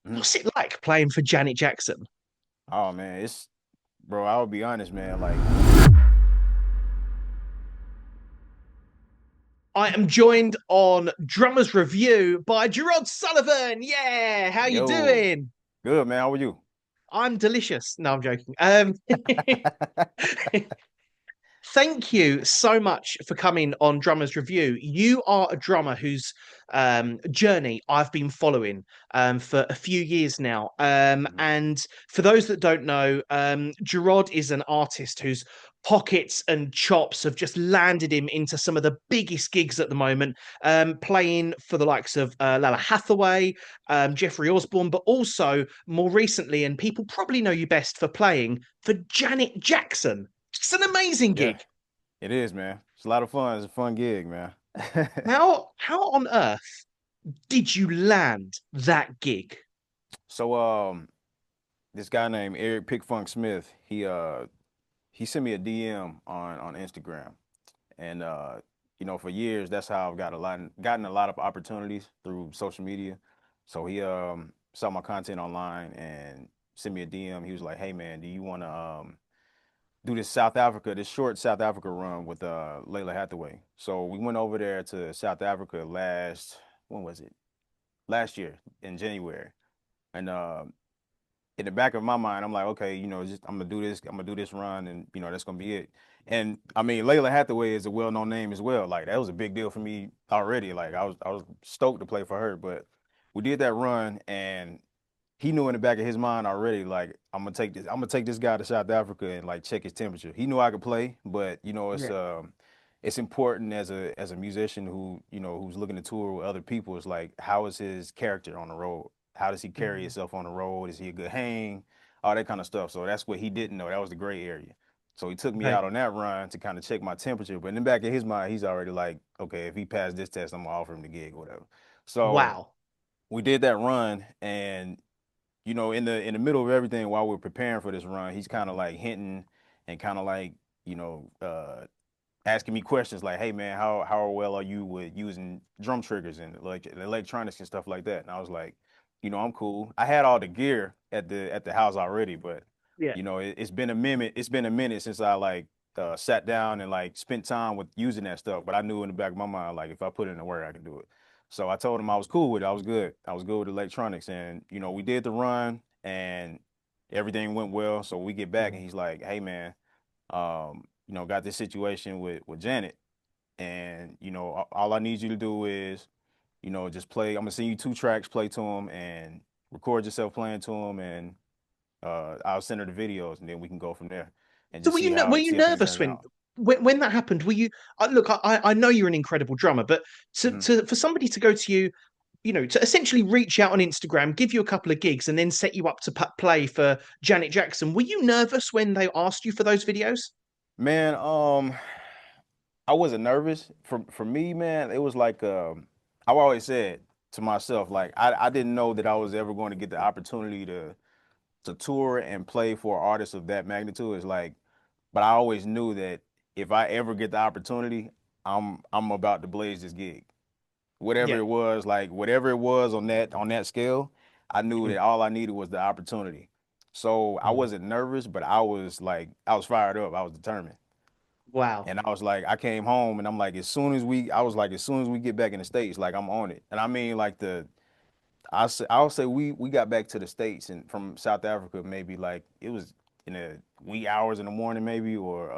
Mhm. What's it like playing for Janet Jackson? Oh man, it's bro. I'll be honest, man. Like, I am joined on Drummer's Review by J-Rod Sullivan. Yeah, how you yo, doing? good man. How are you? I'm delicious. No, I'm joking. Thank you so much for coming on Drummer's Review. You are a drummer whose journey I've been following for a few years now. Mhm. And for those that don't know, Gerard is an artist whose pockets and chops have just landed him into some of the biggest gigs at the moment, playing for the likes of Lala Hathaway, Jeffrey Osborne, but also more recently, and people probably know you best for playing for Janet Jackson. It's an amazing Yeah, gig. it is, man. It's a lot of fun. It's a fun gig, man. How on earth did you land that gig? So, this guy named Eric Pickfunk Smith, he sent me a DM on Instagram, and for years that's how I've gotten a lot of opportunities through social media. So he saw my content online and sent me a DM. He was like, "Hey man, do you want to do this short South Africa run with Layla Hathaway?" So we went over there to South Africa when was it? Last year in January. And in the back of my mind, I'm like, okay, just I'm gonna do this run, and that's gonna be it. And I mean, Layla Hathaway is a well-known name as well. Like that was a big deal for me already. Like I was stoked to play for her, but we did that run, and he knew in the back of his mind already, like I'm gonna take this guy to South Africa and like check his temperature. He knew I could play, but Yeah. it's important as a musician who's looking to tour with other people. It's like how is his character on the road? How does he carry Mm. himself on the road? Is he a good hang? All that kind of stuff. So that's what he didn't know. That was the gray area. So he took me Okay. out on that run to kind of check my temperature. But in the back of his mind, he's already like, okay, if he passed this test, I'm gonna offer him the gig or whatever. So Wow. we did that run, and in the middle of everything while we're preparing for this run, he's kind of like hinting and kind of like, you know, uh, asking me questions like, "Hey man, how well are you with using drum triggers and like electronics and stuff like that?" And I was like, I'm cool. I had all the gear at the house already, but Yeah. it's been a minute. It's been a minute since I like sat down and like spent time with using that stuff. But I knew in the back of my mind, like if I put in the work, I can do it. So I told him I was cool with it. I was good. I was good with electronics, and we did the run, and everything went well. So we get back, and Mm. he's like, "Hey man, got this situation with Janet, and all I need you to do is, just play. I'm gonna send you two tracks, play to him, and record yourself playing to him, and I'll send her the videos, and then we can go from there, and So just see were how you see if things nervous turn when out." when that happened? Were you look? I know you're an incredible drummer, but Hmm. to for somebody to go to you, to essentially reach out on Instagram, give you a couple of gigs, and then set you up to play for Janet Jackson, were you nervous when they asked you for those videos? Man, I wasn't nervous. For me, man, it was like I've always said to myself, like I didn't know that I was ever going to get the opportunity to tour and play for artists of that magnitude. It's like, but I always knew that if I ever get the opportunity, I'm about to blaze this gig. Whatever Yeah. it was, like whatever it was on that scale, I knew Mm. that all I needed was the opportunity. So I Mm. wasn't nervous, but I was fired up. I was determined. Wow. And I was like, I came home and I'm like, as soon as we get back in the States, like I'm on it. And I mean, like I'll say we got back to the States and from South Africa, maybe like it was in the wee hours in the morning, maybe, or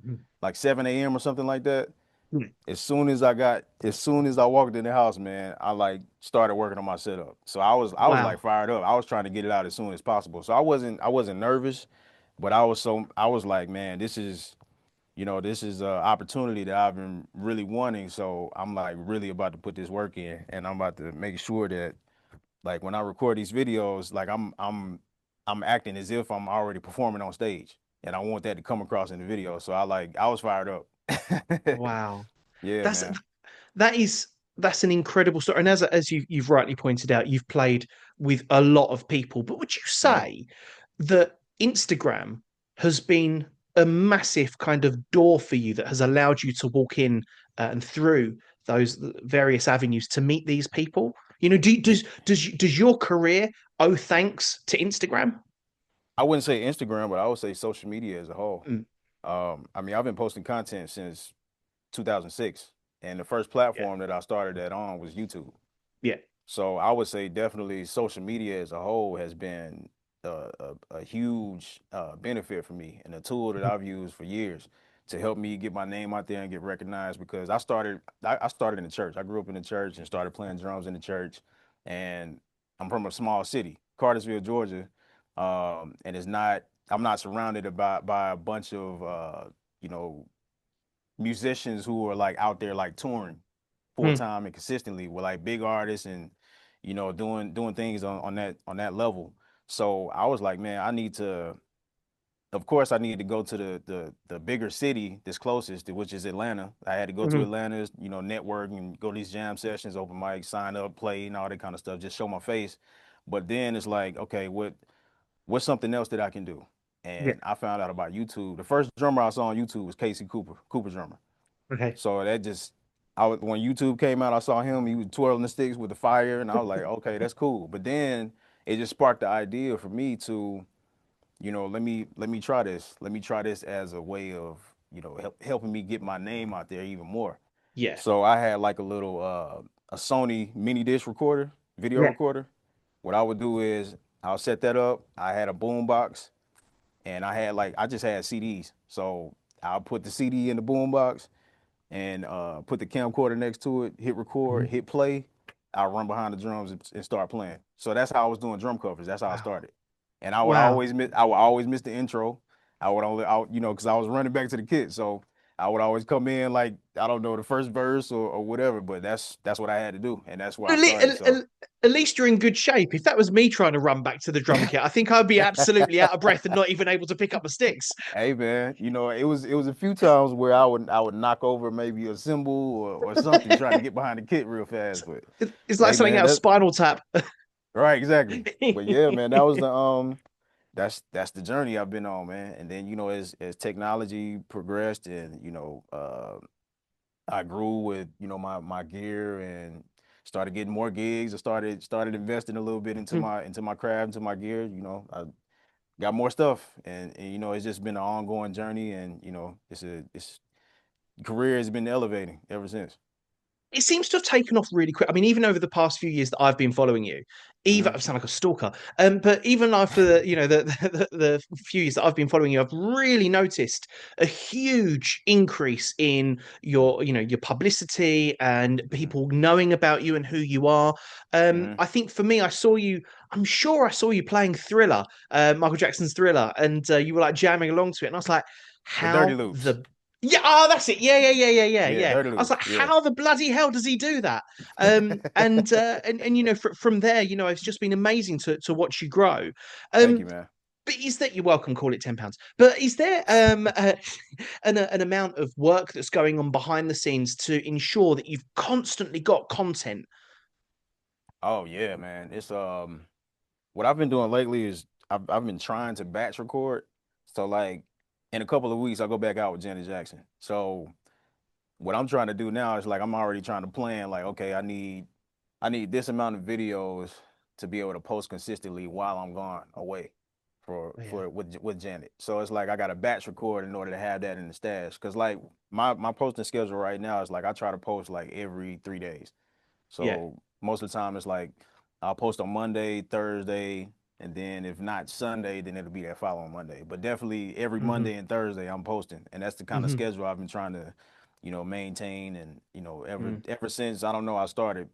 Mm. like 7 a.m. or something like that. Mm. As soon as I walked in the house, man, I like started working on my setup. So I was like Wow. fired up. I was trying to get it out as soon as possible. So I wasn't nervous, but I was like, man, this is an opportunity that I've been really wanting. So I'm like really about to put this work in, and I'm about to make sure that like when I record these videos, like I'm acting as if I'm already performing on stage, and I want that to come across in the video. So I was fired up. Wow. Yeah, That's man. that is that's an incredible story. And as you've rightly pointed out, you've played with a lot of people. But would you Mhm. say that Instagram has been a massive kind of door for you that has allowed you to walk in and through those various avenues to meet these people? Does your career owe thanks to Instagram? I wouldn't say Instagram, but I would say social media as a whole. Mm, I mean, I've been posting content since 2006, and the first yeah, platform that I started that on was YouTube. yeah, So I would say definitely social media as a whole has been a huge benefit for me and a tool that mhm, I've used for years to help me get my name out there and get recognized because I started in the church. I grew up in the church and started playing drums in the church. And I'm from a small city, Cartersville, Georgia. And I'm not surrounded by a bunch of you know, musicians who are like out there like touring full mm, time and consistently with like big artists and doing things on that level. So I was like, man, I need to. Of course, I needed to go to the bigger city that's closest, which is Atlanta. I had to go to mhm, Atlanta, network and go to these jam sessions, open mic, sign up, play, and all that kind of stuff, just show my face. But then it's like, okay, what's something else that I can do? yeah, And I found out about YouTube. The first drummer I saw on YouTube was Casey Cooper's drummer. okay, So that just, when YouTube came out, I saw him. He was twirling the sticks with the fire, and I was like, okay, that's cool. But then it just sparked the idea for me to, let me try this. Let me try this as a way of, helping me get my name out there even more. yeah, So I had like a little a Sony mini disc recorder, video yeah, recorder. What I would do is I'll set that up. I had a boom box, and I just had CDs. So I'll put the CD in the boom box and put the camcorder next to it, hit record, mhm. hit play. I'll run behind the drums and start playing. So that's how I was doing drum covers. That's how I Wow, started. And wow. I would always miss the intro. Because I was running back to the kit. So I would always come in like, I don't know, the first verse or whatever, but that's what I had to do. And that's where I At, le- started. So at least you're in good shape. If that was me trying to run back to the drum kit, I think I'd be absolutely out of breath and not even able to pick up the sticks. hey man, it was a few times where I would knock over maybe a cymbal or something trying to get behind the kit real fast. But It's like hey something man, out of that Spinal Tap. right, exactly. But yeah, man, that was the that's the journey I've been on, man. And then, as technology progressed and, I grew with, my gear and started getting more gigs. I started investing a little bit into my craft, into my gear, I got more stuff and it's just been an ongoing journey and, it's career has been elevating ever since. It seems to have taken off really quick. I mean, even over the past few years that I've been following you, even Hmm. I sound like a stalker, but even after the few years that I've been following you, I've really noticed a huge increase in your publicity and Hmm. people knowing about you and who you are. Hmm. I think for me, I saw you. I'm sure I saw you playing Thriller, Michael Jackson's Thriller, and you were like jamming along to it, and I was like, The Dirty how Loops. the yeah, oh, that's it. Yeah, yeah, yeah, yeah, yeah, Yeah, yeah. Dirty I was Loops. like, Yeah. how the bloody hell does he do that? And from there, it's just been amazing to watch you grow. Thank you, Um, man. but is that you're welcome? Call it £10. But is there an amount of work that's going on behind the scenes to ensure that you've constantly got content? Oh yeah, man. It's what I've been doing lately is I've been trying to batch record. So like in a couple of weeks I'll go back out with Janet Jackson. So what I'm trying to do now is like I'm already trying to plan like, okay, I need this amount of videos to be able to post consistently while I'm gone away for Yeah. for with Janet. So it's like I got to batch record in order to have that in the stash. Cause like my posting schedule right now is like I try to post like every 3 days. Yeah. So most of the time it's like I'll post on Monday, Thursday, and then if not Sunday, then it'll be that following Monday. But definitely every Hmm. Monday and Thursday I'm posting, and that's the kind of Hmm. schedule I've been trying to, maintain. And ever Mm. ever since I don't know I started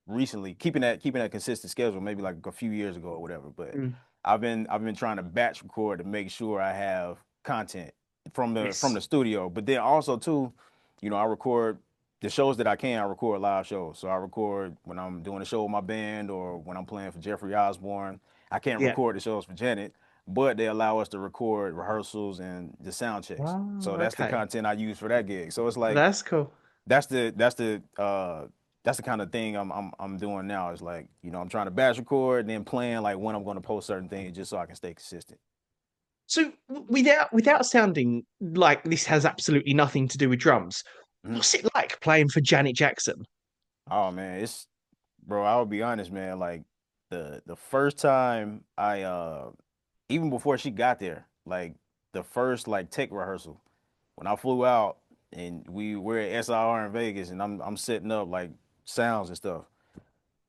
recently keeping that consistent schedule, maybe like a few years ago or whatever. But Mm. I've been trying to batch record to make sure I have content from the Yes. studio. But then also too, I record the shows that I can. I record live shows. So I record when I'm doing a show with my band or when I'm playing for Jeffrey Osborne. I can't Yeah. record the shows for Janet, but they allow us to record rehearsals and the sound checks. Oh, So that's the okay. content I use for that gig. So it's like That's cool. that's the that's the uh that's the kind of thing I'm doing now. Is like, I'm trying to batch record and then plan like when I'm going to post certain things just so I can stay consistent. So without sounding like this has absolutely nothing to do with drums, Mhm. what's it like playing for Janet Jackson? Oh man, it's bro, I'll be honest, man. Like the first time even before she got there, like the first like tech rehearsal, when I flew out and we're at SIR in Vegas and I'm setting up like sounds and stuff.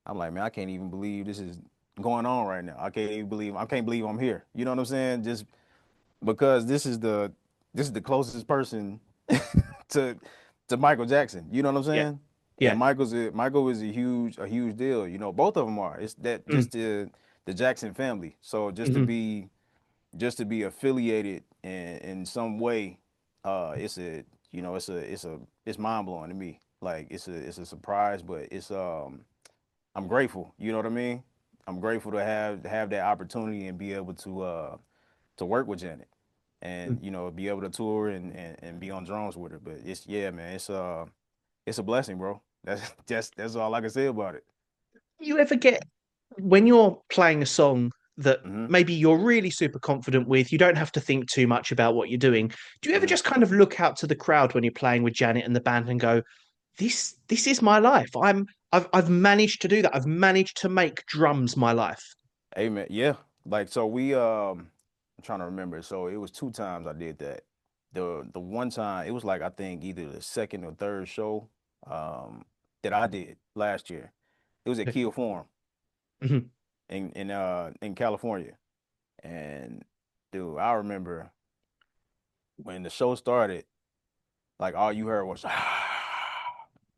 I'm like, man, I can't even believe this is going on right now. I can't believe I'm here. You know what I'm saying? Just because this is the closest person to Michael Jackson. You know what I'm Yeah, saying? And yeah. Michael is a huge deal. You know, both of them are. It's that Mm, just the Jackson family. So mhm, just to be affiliated in some way, it's a it's mind blowing to me. Like it's a surprise, but I'm grateful. You know what I mean? I'm grateful to have that opportunity and be able to work with Janet mm. and be able to tour and be on drums with her. But it's yeah, man, it's a blessing, bro. That's all I can say about it. You ever get when you're playing a song that Hmm. maybe you're really super confident with, you don't have to think too much about what you're doing. Do you ever Hmm. just kind of look out to the crowd when you're playing with Janet and the band and go, this is my life. I've managed to do that. I've managed to make drums my life. Amen. Yeah. Like so I'm trying to remember. So it was two times I did that. The one time it was like I think either the second or third show um that I did last year. It was at Kiel Forum Mhm. in California. And dude, I remember when the show started, like all you heard was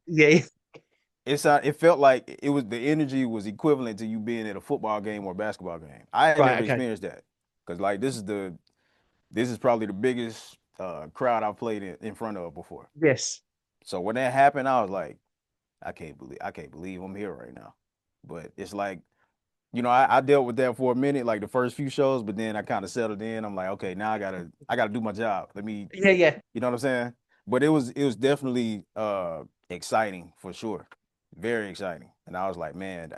Yeah. it felt like it was the energy was equivalent to you being at a football game or a basketball game. I had Right, never okay. experienced that because like this is probably the biggest crowd I've played in front of before. Yes. So when that happened, I was like, I can't believe I'm here right now. But it's like I dealt with that for a minute, like the first few shows, but then I kind of settled in. I'm like, okay, now I gotta do my job. Let me, Yeah, yeah. you know what I'm saying? But it was definitely exciting for sure, very exciting. And I was like, man,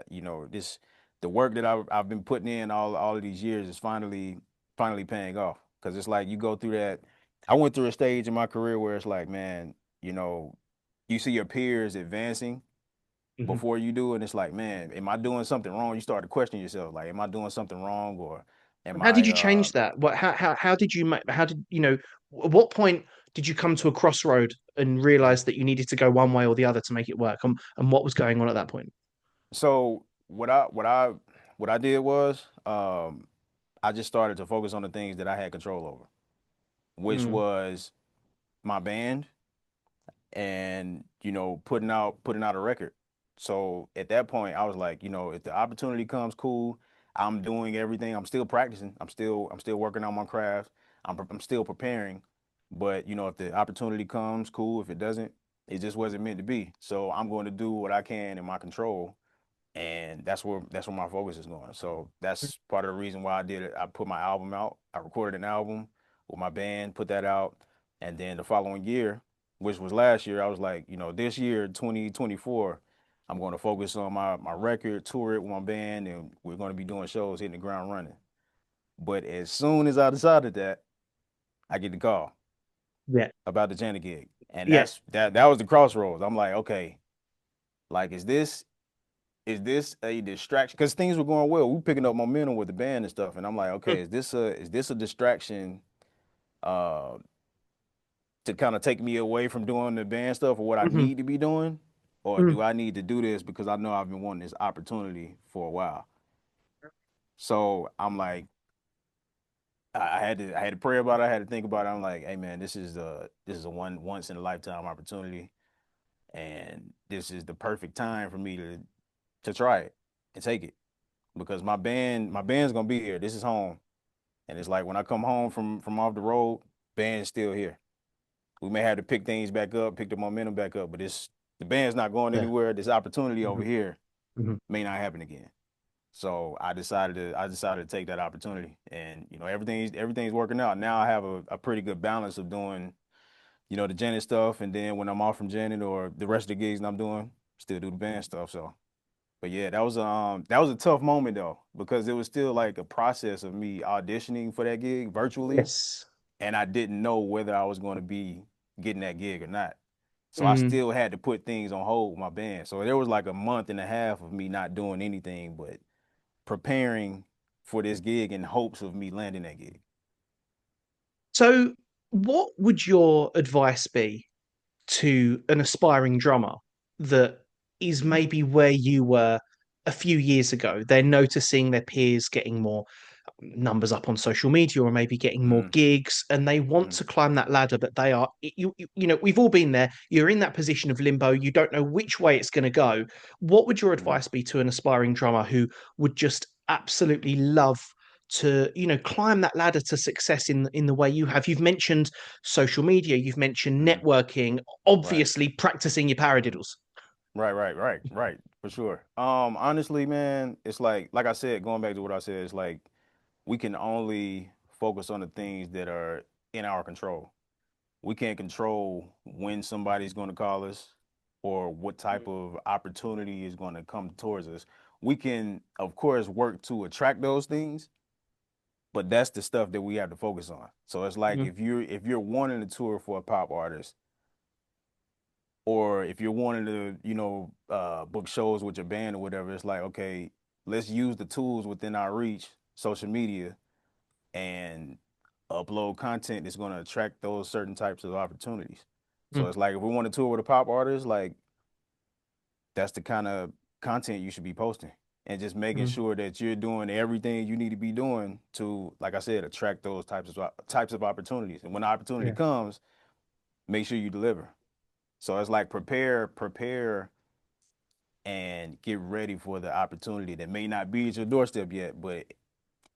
this the work that I've been putting in all of these years is finally paying off. Because it's like you go through that. I went through a stage in my career where it's like, man, you know, you see your peers advancing Mhm. before you do, and it's like, man, am I doing something wrong? You start to question yourself, like, am I doing something wrong, or am How did I? you change that? What how did you make how did at what point did you come to a crossroad and realize that you needed to go one way or the other to make it work? And what was going on at that point? So what I did was I just started to focus on the things that I had control over, which Mm, was my band and putting out a record. So at that point, I was like, if the opportunity comes, cool. I'm doing everything. I'm still practicing. I'm still working on my craft. I'm still preparing. But if the opportunity comes, cool. If it doesn't, it just wasn't meant to be. So I'm going to do what I can in my control, and that's where my focus is going. So that's part of the reason why I did it. I put my album out. I recorded an album with my band, put that out, and then the following year, which was last year, I was like, this year, 2024, I'm going to focus on my record, tour it with my band, and we're going to be doing shows, hitting the ground running. But as soon as I decided that, I get the call yeah. about the Janet gig, and Yeah. that was the crossroads. I'm like, okay, like is this a distraction? Because things were going well. We were picking up momentum with the band and stuff. And I'm like, Mm, okay, is this a distraction uh to kind of take me away from doing the band stuff or what I mhm, need to be doing? Or mm. do I need to do this because I know I've been wanting this opportunity for a while? So I'm like, I had to pray about it. I had to think about it. I'm like, hey man, this is a once in a lifetime opportunity. And this is the perfect time for me to try it and take it. Because my band's gonna be here. This is home. And it's like when I come home from off the road, band's still here. We may have to pick things back up, pick the momentum back up, but it's the band's not going Yeah. anywhere. This opportunity over Mhm, here mhm. may not happen again. So I decided to take that opportunity. And everything's working out. Now I have a pretty good balance of doing, the Janet stuff, and then when I'm off from Janet or the rest of the gigs that I'm doing, still do the band stuff. So but yeah, that was a tough moment though, because it was still like a process of me auditioning for that gig virtually, Yes. and I didn't know whether I was going to be getting that gig or not. So I still had to put things on hold with my band. So there was like a month and a half of me not doing anything but preparing for this gig in hopes of me landing that gig. So, what would your advice be to an aspiring drummer that is maybe where you were a few years ago? They're noticing their peers getting more numbers up on social media or maybe getting more Hmm. gigs and they want Hmm. to climb that ladder, but they are you know, we've all been there. You're in that position of limbo. You don't know which way it's going to go. What would your Hmm. advice be to an aspiring drummer who would just absolutely love to, you know, climb that ladder to success in the way you have? You've mentioned social media, you've mentioned Hmm. networking, Right. obviously practicing your paradiddles. Right, for sure. Honestly, man, it's like I said, going back to what I said, it's like we can only focus on the things that are in our control. We can't control when somebody's going to call us or what type of opportunity is going to come towards us. We can, of course, work to attract those things, but that's the stuff that we have to focus on. So it's like Mhm. if you're wanting to tour for a pop artist, or if you're wanting to, book shows with your band or whatever, it's like, okay, let's use the tools within our reach, social media, and upload content that's going to attract those certain types of opportunities. So Mhm. it's like if we want to tour with a pop artist, like that's the kind of content you should be posting, and just making Mhm. sure that you're doing everything you need to be doing to, like I said, attract those types of opportunities. And when the opportunity Yeah. comes, make sure you deliver. So it's like prepare, and get ready for the opportunity that may not be at your doorstep yet, but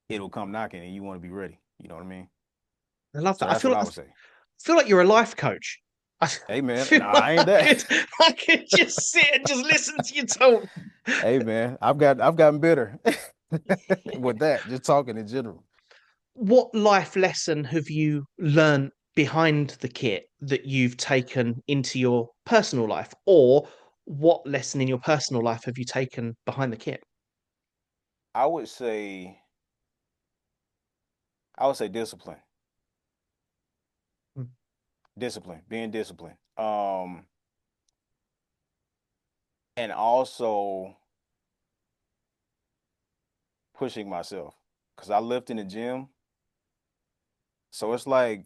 it'll come knocking, and you want to be ready. You know what I mean? I love So that. I that's feel what like I would say. feel like you're a life coach. I Hey man, feel nah, like I ain't that. I could just sit and just listen to you talk. Hey man, I've gotten bitter with that. Just talking in general. What life lesson have you learned behind the kit that you've taken into your personal life? Or what lesson in your personal life have you taken behind the kit? I would say I would say discipline, Mm. being disciplined, and also pushing myself, cause I lift in the gym, so it's like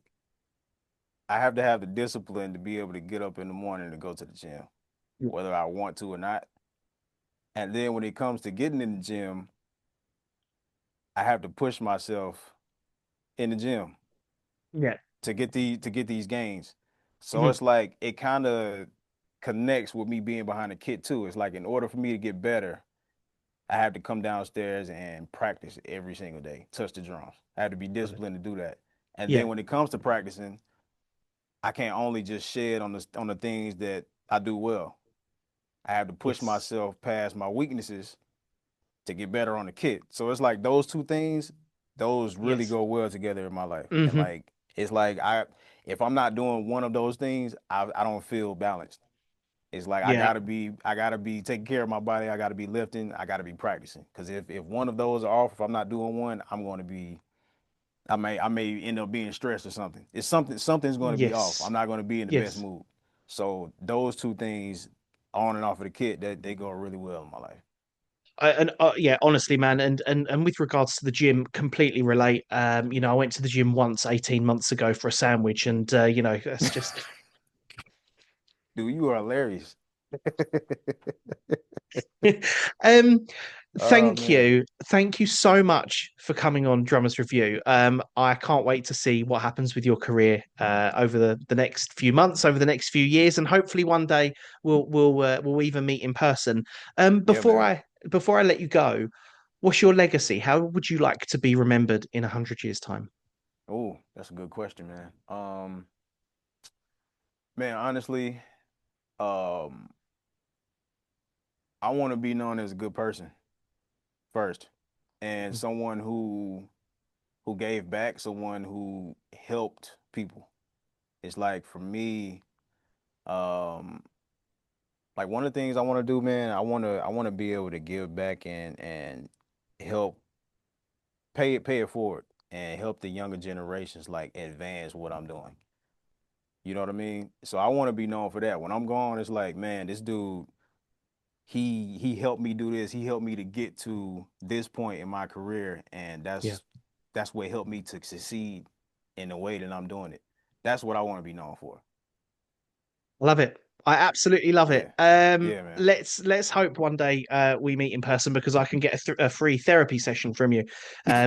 I have to have the discipline to be able to get up in the morning to go to the gym, Yeah. whether I want to or not. And then when it comes to getting in the gym, I have to push myself in the gym Yeah. to get these gains. So Mhm. it's like it kind of connects with me being behind the kit too. It's like in order for me to get better, I have to come downstairs and practice every single day, touch the drums. I have to be disciplined to do that. And Yeah. then when it comes to practicing, I can't only just shed on the things that I do well. I have to push Yes. myself past my weaknesses to get better on the kit. So it's like those two things, those really Yes. go well together in my life. And Hmm. like it's like if I'm not doing one of those things, I don't feel balanced. It's like I Yeah. gotta be I gotta be taking care of my body. I gotta be lifting. I gotta be practicing. Because if one of those are off, if I'm not doing one, I'm going to be I may end up being stressed or something. It's something's going to be off. I'm Yes. not going to be in the best Yes. mood. So those two things, on and off of the kit, that they go really well in my life. And yeah, honestly, man, and with regards to the gym, completely relate. You know, I went to the gym once 18 months ago for a sandwich, and you know, that's just Dude, you are hilarious. um Oh thank man. you. Thank you so much for coming on Drummers Review. I can't wait to see what happens with your career over the next few months, over the next few years, and hopefully one day we'll even meet in person. Yeah, man. Before I let you go, what's your legacy? How would you like to be remembered in 100 years' time? Oh, that's a good question, man. Man, honestly, um, I want to be known as a good person first, and someone who gave back, someone who helped people. It's like for me, um, like one of the things I want to do, man, I want to be able to give back and help pay it forward and help the younger generations like advance what I'm doing. You know what I mean? So I want to be known for that. When I'm gone, it's like, man, this dude, he helped me do this. He helped me to get to this point in my career, and Yeah. that's what helped me to succeed in the way that I'm doing it. That's what I want to be known for. Love it. I absolutely love it. Yeah. Yeah, man. Let's hope one day we meet in person because I can get a free therapy session from you,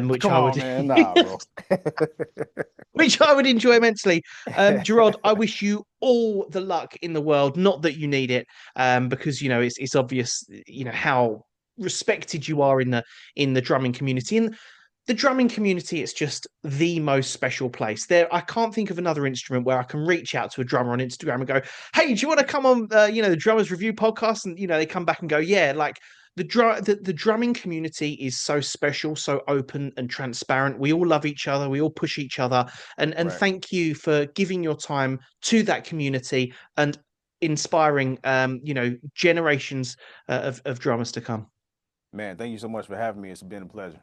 which Come I on, would man. Nah, bro. which I would enjoy immensely. J-Rod, I wish you all the luck in the world. Not that you need it, because you know it's obvious, you know how respected you are in the drumming community. And the drumming community, it's just the most special place. There, I can't think of another instrument where I can reach out to a drummer on Instagram and go, "Hey, do you want to come on, the Drummers Review podcast?" And they come back and go, "Yeah." Like the drumming community is so special, so open and transparent. We all love each other. We all push each other. And Right. thank you for giving your time to that community and inspiring, generations of drummers to come. Man, thank you so much for having me. It's been a pleasure.